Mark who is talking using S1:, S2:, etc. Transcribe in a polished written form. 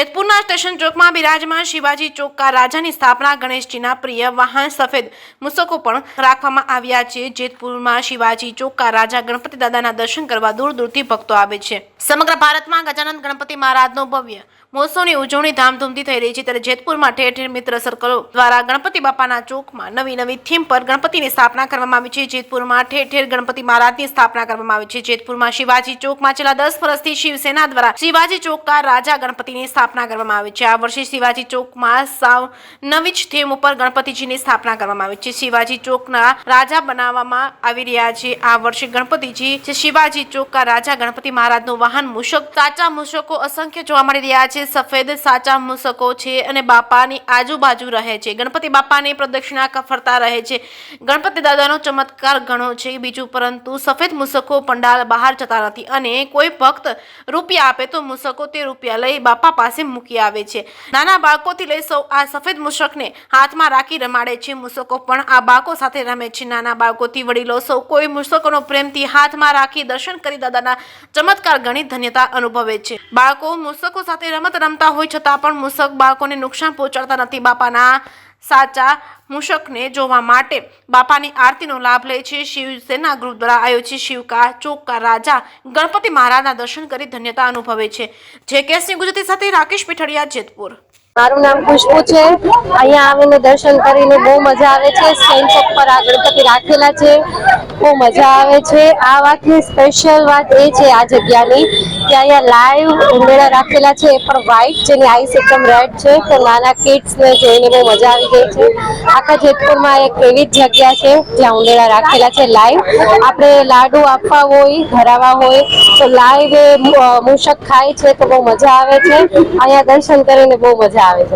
S1: જેતપુરના station ચોકમાં બિરાજમાન શિવાજી ચોક કા રાજાની સ્થાપના ગણેશજીના પ્રિય વાહન સફેદ મૂસકો પણ રાખવામાં આવ્યા છે। જેતપુરમાં શિવાજી ચોક કા રાજા ગણપતિ દાદાના દર્શન કરવા દૂર દૂરથી ભક્તો આવે છે। સમગ્ર ભારતમાં ગજાનંદ ગણપતિ મહારાજનો ભવ્ય મહોત્સવની ઉજવણી ધામધૂમથી થઈ રહી છે, ત્યારે જેતપુરમાં ઠેર ઠેર મિત્ર સર્કલો દ્વારા ગણપતિ બાપાના ચોકમાં નવી નવી થીમ પર ગણપતિની સ્થાપના કરવામાં આવી છે। જેતપુરમાં ઠેર ઠેર ગણપતિ મહારાજની સ્થાપના કરવામાં આવી છે। જેતપુરમાં શિવાજી ચોકમાં છેલ્લા 10 વર્ષથી શિવસેના દ્વારા શિવાજી ચોક કા રાજા ગણપતિની સ્થાપના કરવામાં આવી છે। આ વર્ષે શિવાજી ચોકમાં સાવ નવી જ થીમ ઉપર ગણપતિજીની સ્થાપના કરવામાં આવી છે। શિવાજી ચોકના રાજા બનાવવામાં આવી રહ્યા છે। આ વર્ષે ગણપતિજી છે શિવાજી ચોક કા રાજા ગણપતિ મહારાજનું વાહન મૂષક, સાચા મૂષકો અસંખ્ય જોવા મળી રહ્યા છે। સફેદ સાચા મૂષકો છે અને બાપાની આજુબાજુ રહે છે। ગણપતિ બાપાની પ્રદક્ષિણા ફરતા રહે છે। ગણપતિ દાદાનો ચમત્કાર ઘણો છે। બીજું પરંતુ સફેદ મૂષકો પંડાલ બહાર જતા નથી અને કોઈ ભક્ત રૂપિયા આપે તો મૂષકો તે રૂપિયા લઈ બાપા પાસે મૂકી આવે છે। નાના બાળકોથી લઈ સૌ આ સફેદ મૂષકને હાથમાં રાખી રમાડે છે। મૂષકો પણ આ બાળકો સાથે રમે છે। નાના બાળકોથી વડીલો સૌ કોઈ મૂષકોનો પ્રેમથી હાથમાં રાખી દર્શન કરી દાદાના ચમત્કાર ઘણી ધન્યતા અનુભવે છે। બાળકો મૂષકો સાથે રમત રમતા હોય છતાં પણ મૂષક બાળકોને નુકસાન પહોંચાડતા નથી। બાપાના સાચા મૂષકને જોવા માટે બાપાની આરતીનો લાભ લે છે। શિવસેના ગ્રુપ દ્વારા આયોજિત શિવકા ચોક કા રાજા ગણપતિ મહારાજના દર્શન કરી ધન્યતા અનુભવે છે। જે કેસની ગુજરાતી સાથે રાકેશ પીઠડિયા, જેતપુર।
S2: મારું નામ ખુશ્બુ છે। અહીંયા આવીને દર્શન કરીને બહુ મજા આવે છે। સ્ટેન્ડ ચોક પર આ ગણપતિ રાખેલા છે, બહુ મજા આવે છે। આ વાતની સ્પેશિયલ વાત એ છે આ જગ્યાની કે અહીંયા લાઈવ ઉંદેડા રાખેલા છે, એ પણ વ્હાઈટ, જેની આઈસ એકદમ રેડ છે, તો નાના કિડ્સને જોઈને બહુ મજા આવી ગઈ છે। આખા જેતપુરમાં એક એવી જ જગ્યા છે જ્યાં ઉંદેડા રાખેલા છે લાઈવ। આપણે લાડુ આપવા હોય, ધરાવવા હોય તો લાઈવ મૂષક ખાય છે તો બહુ મજા આવે છે। અહીંયા દર્શન કરીને બહુ મજા આવે છે।